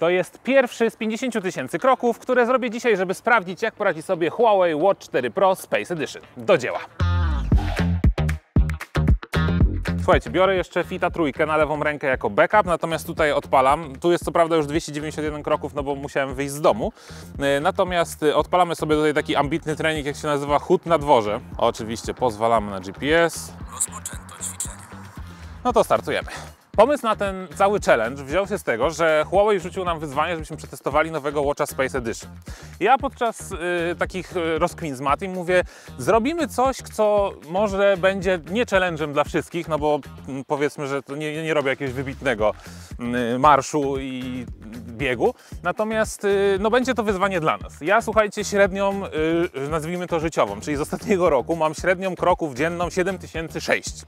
To jest pierwszy z 50 000 kroków, które zrobię dzisiaj, żeby sprawdzić, jak poradzi sobie Huawei Watch 4 Pro Space Edition. Do dzieła! Słuchajcie, biorę jeszcze Fita trójkę na lewą rękę jako backup, natomiast tutaj odpalam. Tu jest co prawda już 291 kroków, no bo musiałem wyjść z domu. Natomiast odpalamy sobie tutaj taki ambitny trening, jak się nazywa chód na dworze. Oczywiście pozwalamy na GPS. Rozpoczęto ćwiczenie. No to startujemy. Pomysł na ten cały challenge wziął się z tego, że Huawei rzucił nam wyzwanie, żebyśmy przetestowali nowego Watcha Space Edition. Ja podczas takich rozkmin z Matim mówię, zrobimy coś, co może będzie nie challenge'em dla wszystkich, no bo powiedzmy, że to nie robię jakiegoś wybitnego marszu i biegu, natomiast no, będzie to wyzwanie dla nas. Ja, słuchajcie, średnią, nazwijmy to życiową, czyli z ostatniego roku mam średnią kroków dzienną 7006.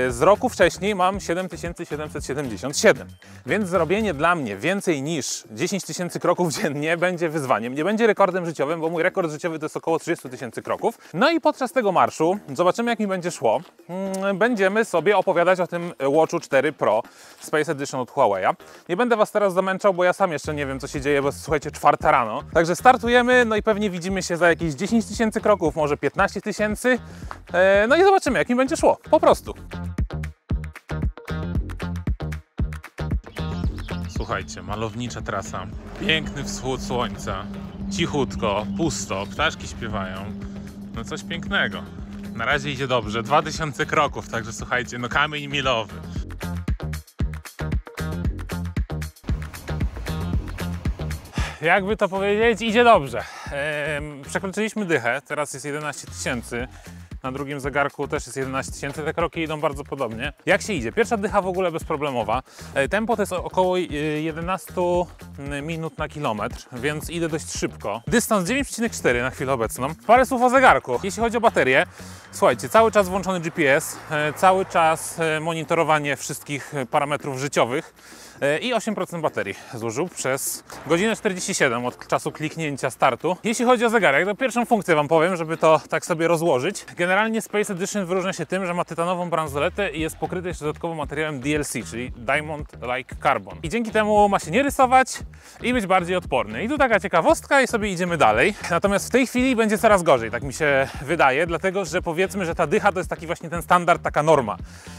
Z roku wcześniej mam 7777, więc zrobienie dla mnie więcej niż 10 000 kroków dziennie będzie wyzwaniem. Nie będzie rekordem życiowym, bo mój rekord życiowy to jest około 30 000 kroków. No i podczas tego marszu, zobaczymy jak mi będzie szło, będziemy sobie opowiadać o tym Watchu 4 Pro Space Edition od Huawei'a. Nie będę Was teraz zamęczał, bo ja sam jeszcze nie wiem, co się dzieje, bo słuchajcie, 4 rano. Także startujemy, no i pewnie widzimy się za jakieś 10 000 kroków, może 15 000. No i zobaczymy, jak mi będzie szło, po prostu. Słuchajcie, malownicza trasa, piękny wschód słońca, cichutko, pusto, ptaszki śpiewają, no coś pięknego. Na razie idzie dobrze, 2000 kroków, także słuchajcie, no kamień milowy. Jakby to powiedzieć, idzie dobrze. Przekroczyliśmy dychę, teraz jest 11 000. Na drugim zegarku też jest 11 000, te kroki idą bardzo podobnie. Jak się idzie? Pierwsza dycha w ogóle bezproblemowa. Tempo to jest około 11 minut na kilometr, więc idę dość szybko. Dystans 9,4 na chwilę obecną. Parę słów o zegarku. Jeśli chodzi o baterię, słuchajcie, cały czas włączony GPS, cały czas monitorowanie wszystkich parametrów życiowych i 8% baterii zużył przez godzinę 47 od czasu kliknięcia startu. Jeśli chodzi o zegarek, to pierwszą funkcję Wam powiem, żeby to tak sobie rozłożyć. Generalnie Space Edition wyróżnia się tym, że ma tytanową bransoletę i jest pokryty jeszcze dodatkowo materiałem DLC, czyli Diamond Like Carbon. I dzięki temu ma się nie rysować i być bardziej odporny. I tu taka ciekawostka i sobie idziemy dalej. Natomiast w tej chwili będzie coraz gorzej, tak mi się wydaje, dlatego że powiedzmy, że ta dycha to jest taki właśnie ten standard, taka norma.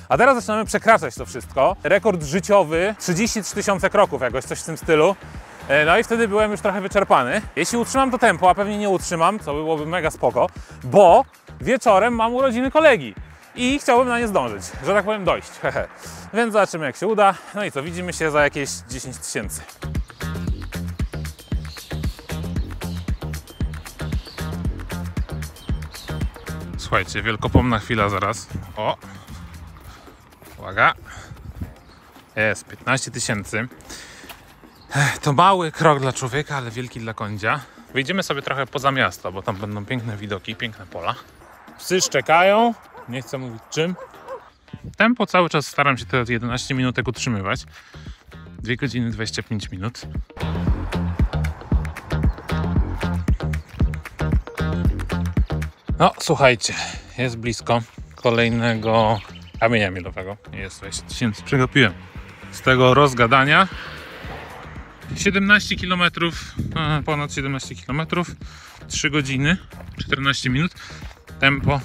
A teraz zaczynamy przekraczać to wszystko. Rekord życiowy 33 000 kroków, jakoś coś w tym stylu. No i wtedy byłem już trochę wyczerpany. Jeśli utrzymam to tempo, a pewnie nie utrzymam, co byłoby mega spoko, bo wieczorem mam urodziny kolegi i chciałbym na nie zdążyć, że tak powiem dojść. Więc zobaczymy jak się uda. No i co, widzimy się za jakieś 10 000. Słuchajcie, wielkopomna chwila zaraz. O! Uwaga! Jest 15 000. To mały krok dla człowieka, ale wielki dla kądzia. Wyjdziemy sobie trochę poza miasto, bo tam będą piękne widoki, piękne pola. Psy szczekają, nie chcę mówić czym. Tempo cały czas staram się te 11 minutek utrzymywać. 2 godziny 25 minut. No słuchajcie, jest blisko kolejnego kamienia milowego. Jest 20 000, przegapiłem. Z tego rozgadania 17 km, ponad 17 km, 3 godziny, 14 minut, tempo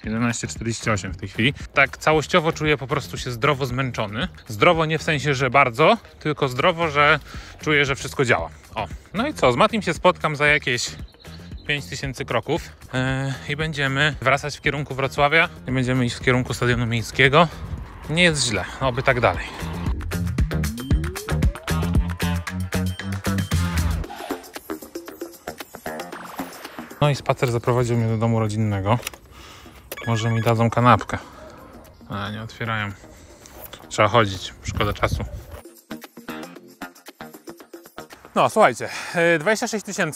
11,48 w tej chwili. Tak całościowo czuję po prostu się zdrowo zmęczony. Zdrowo nie w sensie, że bardzo, tylko zdrowo, że czuję, że wszystko działa. O, no i co, z Matim się spotkam za jakieś 5000 kroków i będziemy wracać w kierunku Wrocławia i będziemy iść w kierunku Stadionu Miejskiego. Nie jest źle, oby tak dalej. No i spacer zaprowadził mnie do domu rodzinnego. Może mi dadzą kanapkę. Ale nie otwierają. Trzeba chodzić, szkoda czasu. No słuchajcie, 26 000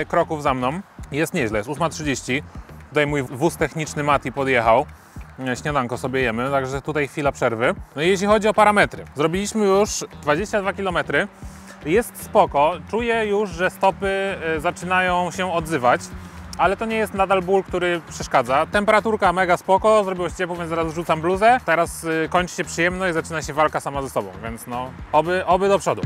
kroków za mną. Jest nieźle, jest 8:30. Tutaj mój wóz techniczny Mati podjechał. Śniadanko sobie jemy, także tutaj chwila przerwy. No i jeśli chodzi o parametry, zrobiliśmy już 22 km. Jest spoko, czuję już, że stopy zaczynają się odzywać, ale to nie jest nadal ból, który przeszkadza. Temperaturka mega spoko, zrobiło się ciepło, więc zaraz rzucam bluzę. Teraz kończy się przyjemność i zaczyna się walka sama ze sobą, więc no, oby do przodu.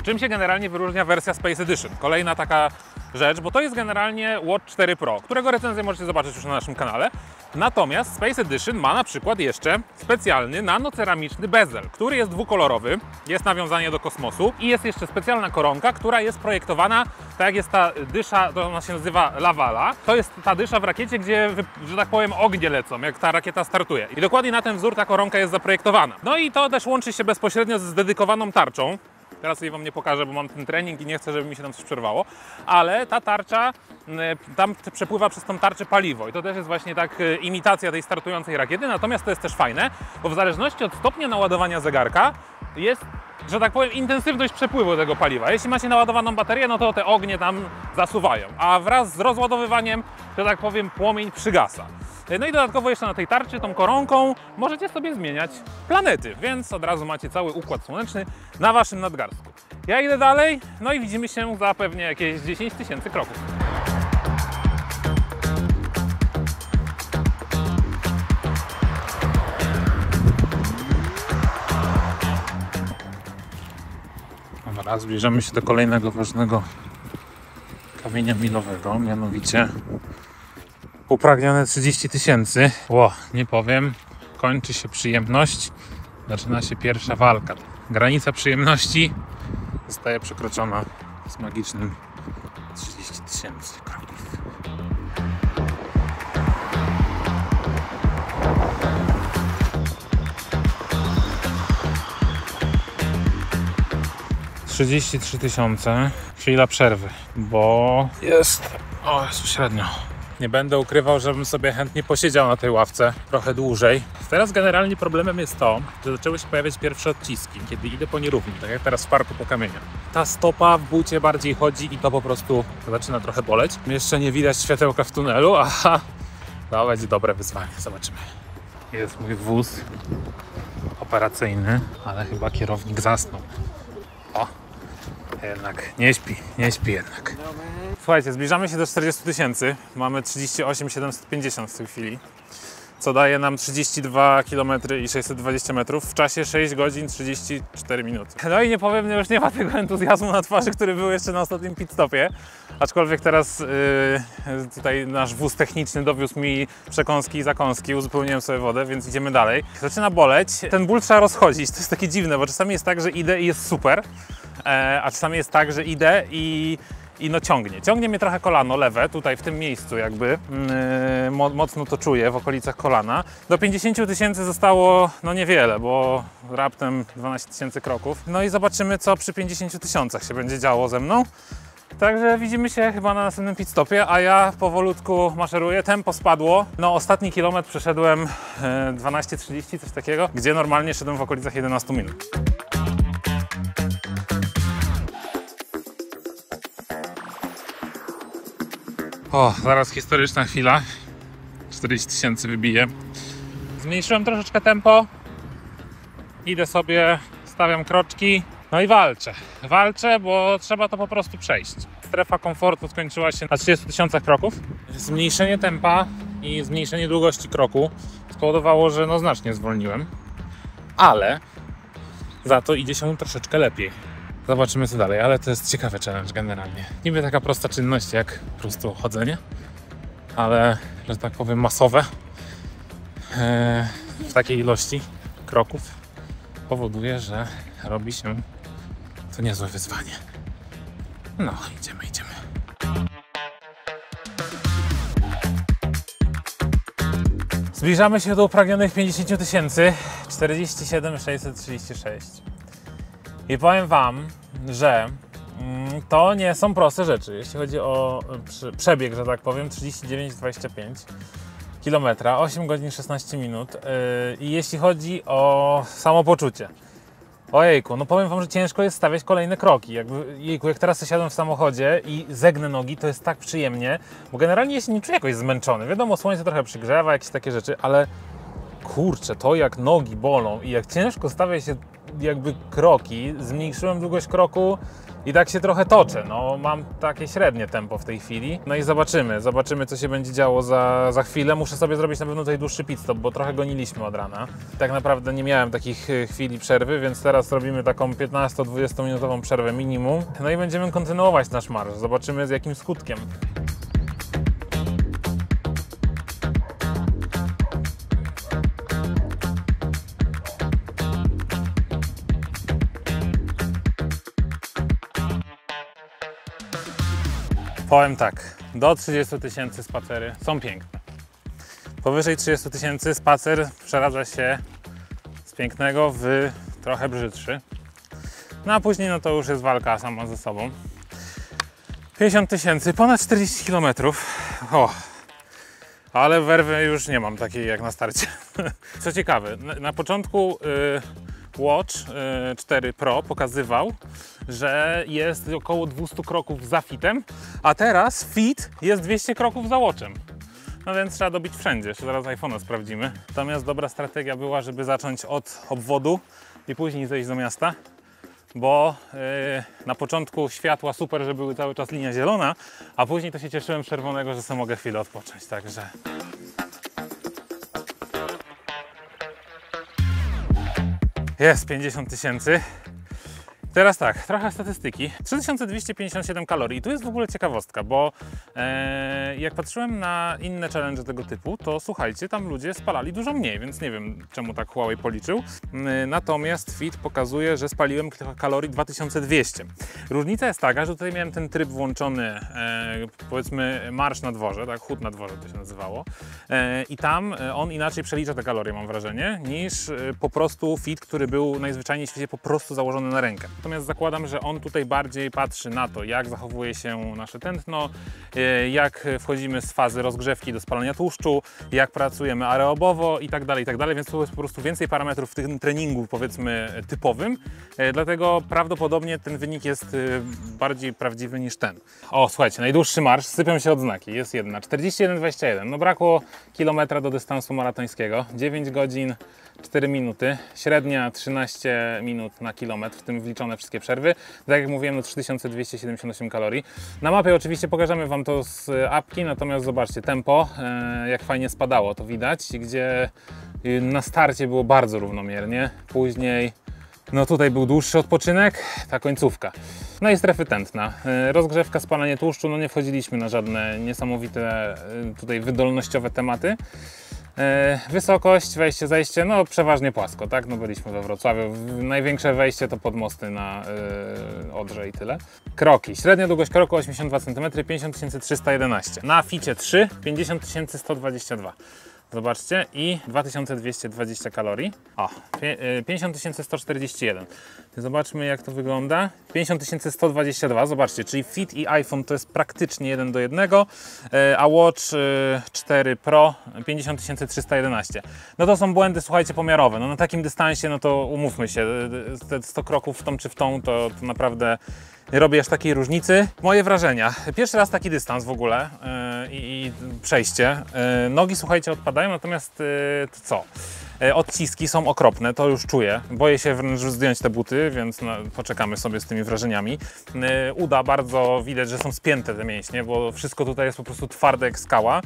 Czym się generalnie wyróżnia wersja Space Edition? Kolejna taka rzecz, bo to jest generalnie Watch 4 Pro, którego recenzję możecie zobaczyć już na naszym kanale. Natomiast Space Edition ma na przykład jeszcze specjalny nanoceramiczny bezel, który jest dwukolorowy, jest nawiązanie do kosmosu i jest jeszcze specjalna koronka, która jest projektowana, tak jak jest ta dysza, to ona się nazywa Lavala. To jest ta dysza w rakiecie, gdzie, że tak powiem, ognie lecą, jak ta rakieta startuje. I dokładnie na ten wzór ta koronka jest zaprojektowana. No i to też łączy się bezpośrednio z dedykowaną tarczą. Teraz jej Wam nie pokażę, bo mam ten trening i nie chcę, żeby mi się tam coś przerwało. Ale ta tarcza, tam przepływa przez tą tarczę paliwo i to też jest właśnie tak imitacja tej startującej rakiety. Natomiast to jest też fajne, bo w zależności od stopnia naładowania zegarka jest, że tak powiem, intensywność przepływu tego paliwa. Jeśli macie naładowaną baterię, no to te ognie tam zasuwają, a wraz z rozładowywaniem, że tak powiem, płomień przygasa. No i dodatkowo jeszcze na tej tarczy, tą koronką, możecie sobie zmieniać planety, więc od razu macie cały układ słoneczny na Waszym nadgarstku. Ja idę dalej, no i widzimy się za pewnie jakieś 10 000 kroków. Dobra, zbliżamy się do kolejnego ważnego kamienia milowego, mianowicie upragnione 30 000. Ło, nie powiem, kończy się przyjemność, zaczyna się pierwsza walka. Granica przyjemności zostaje przekroczona z magicznym 30 000 kroków. $33 000. Chwila przerwy, bo jest średnio. Nie będę ukrywał, żebym sobie chętnie posiedział na tej ławce trochę dłużej. Teraz generalnie problemem jest to, że zaczęły się pojawiać pierwsze odciski, kiedy idę po nierówni, tak jak teraz w parku po kamieniach. Ta stopa w bucie bardziej chodzi i to po prostu zaczyna trochę boleć. Jeszcze nie widać światełka w tunelu, a to będzie dobre wyzwanie, zobaczymy. Jest mój wóz operacyjny, ale chyba kierownik zasnął. O, jednak nie śpi jednak. Słuchajcie, zbliżamy się do 40 000. Mamy 38 750 w tej chwili, co daje nam 32 km i 620 metrów w czasie 6 godzin 34 minuty. No i nie powiem, już nie ma tego entuzjazmu na twarzy, który był jeszcze na ostatnim pit stopie. Aczkolwiek teraz tutaj nasz wóz techniczny dowiózł mi przekąski i zakąski, uzupełniłem sobie wodę, więc idziemy dalej. Zaczyna boleć, ten ból trzeba rozchodzić, to jest takie dziwne, bo czasami jest tak, że idę i jest super, a czasami jest tak, że idę i no ciągnie mnie trochę kolano lewe, tutaj w tym miejscu jakby, mocno to czuję w okolicach kolana. Do 50 000 zostało no niewiele, bo raptem 12 000 kroków. No i zobaczymy, co przy 50 000 się będzie działo ze mną. Także widzimy się chyba na następnym pit stopie, a ja powolutku maszeruję, tempo spadło. No ostatni kilometr przeszedłem 12:30, coś takiego, gdzie normalnie szedłem w okolicach 11 minut. O, zaraz historyczna chwila. 40 000 wybiję. Zmniejszyłem troszeczkę tempo. Idę sobie, stawiam kroczki. No i walczę. Walczę, bo trzeba to po prostu przejść. Strefa komfortu skończyła się na 30 000 kroków. Zmniejszenie tempa i zmniejszenie długości kroku spowodowało, że no znacznie zwolniłem. Ale za to idzie się troszeczkę lepiej. Zobaczymy co dalej, ale to jest ciekawy challenge generalnie. Niby taka prosta czynność jak po prostu chodzenie, ale, że tak powiem, masowe w takiej ilości kroków powoduje, że robi się to niezłe wyzwanie. No, idziemy. Zbliżamy się do upragnionych 50 000, 47 636. I powiem Wam, że to nie są proste rzeczy, jeśli chodzi o przebieg, że tak powiem, 39,25 km, 8 godzin 16 minut i jeśli chodzi o samopoczucie. Ojejku, no powiem Wam, że ciężko jest stawiać kolejne kroki. Jejku, jak teraz siadam w samochodzie i zegnę nogi, to jest tak przyjemnie, bo generalnie ja się nie czuję jakoś zmęczony. Wiadomo, słońce trochę przygrzewa, jakieś takie rzeczy, ale kurczę, to jak nogi bolą i jak ciężko stawia się jakby kroki, zmniejszyłem długość kroku i tak się trochę toczę. No, mam takie średnie tempo w tej chwili. No i zobaczymy co się będzie działo za chwilę. Muszę sobie zrobić na pewno tutaj dłuższy pit stop, bo trochę goniliśmy od rana. Tak naprawdę nie miałem takich chwili przerwy, więc teraz robimy taką 15-20 minutową przerwę minimum. No i będziemy kontynuować nasz marsz. Zobaczymy z jakim skutkiem. Powiem tak, do 30 000 spacery są piękne. Powyżej 30 000 spacer przeradza się z pięknego w trochę brzydszy. No a później no to już jest walka sama ze sobą. 50 000, ponad 40 km. O, ale werwy już nie mam takiej jak na starcie. Co ciekawe, na początku Watch 4 Pro pokazywał, że jest około 200 kroków za fitem, a teraz fit jest 200 kroków za Watchem. No więc trzeba dobić wszędzie, zaraz iPhone'a sprawdzimy. Natomiast dobra strategia była, żeby zacząć od obwodu i później zejść do miasta, bo na początku światła super, że były cały czas linia zielona, a później to się cieszyłem z czerwonego, że sobie mogę chwilę odpocząć, także... Jest 50 000. Teraz tak, trochę statystyki. 3257 kalorii. I tu jest w ogóle ciekawostka, bo jak patrzyłem na inne challenge tego typu, to słuchajcie, tam ludzie spalali dużo mniej, więc nie wiem czemu tak Huawei policzył. Natomiast Fit pokazuje, że spaliłem kalorii 2200. Różnica jest taka, że tutaj miałem ten tryb włączony, powiedzmy marsz na dworze, tak, chód na dworze to się nazywało. I tam on inaczej przelicza te kalorie, mam wrażenie, niż po prostu Fit, który był najzwyczajniej w świecie po prostu założony na rękę. Natomiast zakładam, że on tutaj bardziej patrzy na to, jak zachowuje się nasze tętno, jak wchodzimy z fazy rozgrzewki do spalania tłuszczu, jak pracujemy aerobowo i tak dalej, więc to jest po prostu więcej parametrów w tym treningu, powiedzmy, typowym. Dlatego prawdopodobnie ten wynik jest bardziej prawdziwy niż ten. O, słuchajcie, najdłuższy marsz, sypią się odznaki, jest jedna, 41,21. No brakło kilometra do dystansu maratońskiego, 9 godzin, 4 minuty, średnia 13 minut na kilometr, w tym wliczone wszystkie przerwy. Tak jak mówiłem, no 3278 kalorii. Na mapie oczywiście pokażemy Wam to z apki, natomiast zobaczcie, tempo, jak fajnie spadało, to widać, gdzie na starcie było bardzo równomiernie, później no tutaj był dłuższy odpoczynek, ta końcówka. No i strefy tętna. Rozgrzewka, spalanie tłuszczu, no nie wchodziliśmy na żadne niesamowite tutaj wydolnościowe tematy. Wysokość, wejście, zejście, no przeważnie płasko, tak? No byliśmy we Wrocławiu. Największe wejście to pod mosty na Odrze i tyle. Kroki. Średnia długość kroku 82 cm, 50 311. Na Ficie 3, 50 122. Zobaczcie, i 2220 kalorii. O, 50 141. Zobaczmy, jak to wygląda. 50 122, zobaczcie, czyli Fit i iPhone to jest praktycznie 1 do 1, a Watch 4 Pro 50 311. No to są błędy, słuchajcie, pomiarowe. No na takim dystansie, no to umówmy się, te 100 kroków w tą czy w tą, to naprawdę nie robię aż takiej różnicy. Moje wrażenia. Pierwszy raz taki dystans w ogóle i przejście. Nogi, słuchajcie, odpadają, natomiast to co? Odciski są okropne, to już czuję. Boję się wręcz zdjąć te buty, więc no, poczekamy sobie z tymi wrażeniami. Uda bardzo widać, że są spięte te mięśnie, bo wszystko tutaj jest po prostu twarde jak skała.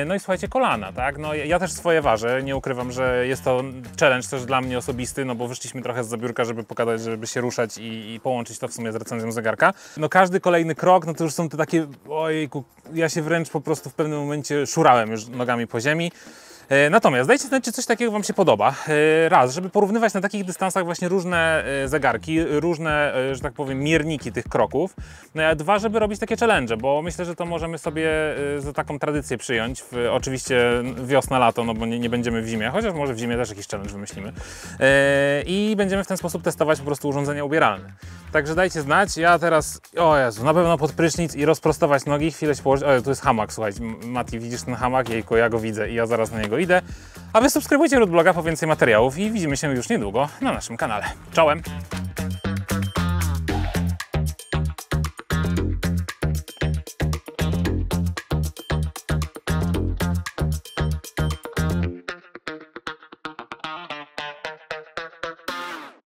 No i słuchajcie, kolana, tak? No ja też swoje ważę, nie ukrywam, że jest to challenge też dla mnie osobisty, no bo wyszliśmy trochę z zabiórka, żeby pokazać, żeby się ruszać i połączyć to w sumie z recenzją zegarka. No każdy kolejny krok, no to już są te takie, ojejku, ja się wręcz po prostu w pewnym momencie szurałem już nogami po ziemi. Natomiast dajcie znać, czy coś takiego Wam się podoba. Raz, żeby porównywać na takich dystansach właśnie różne zegarki, różne, że tak powiem, mierniki tych kroków. Dwa, żeby robić takie challenge, bo myślę, że to możemy sobie za taką tradycję przyjąć. Oczywiście wiosna, lato, no bo nie będziemy w zimie, chociaż może w zimie też jakiś challenge wymyślimy. I będziemy w ten sposób testować po prostu urządzenia ubieralne. Także dajcie znać. Ja teraz, o Jezu, na pewno pod prysznic i rozprostować nogi, chwilę się położyć. O, tu jest hamak, słuchajcie. Mati, widzisz ten hamak? Jejku, ja go widzę i ja zaraz na niego idę. A Wy subskrybujcie Root Bloga po więcej materiałów i widzimy się już niedługo na naszym kanale. Czołem!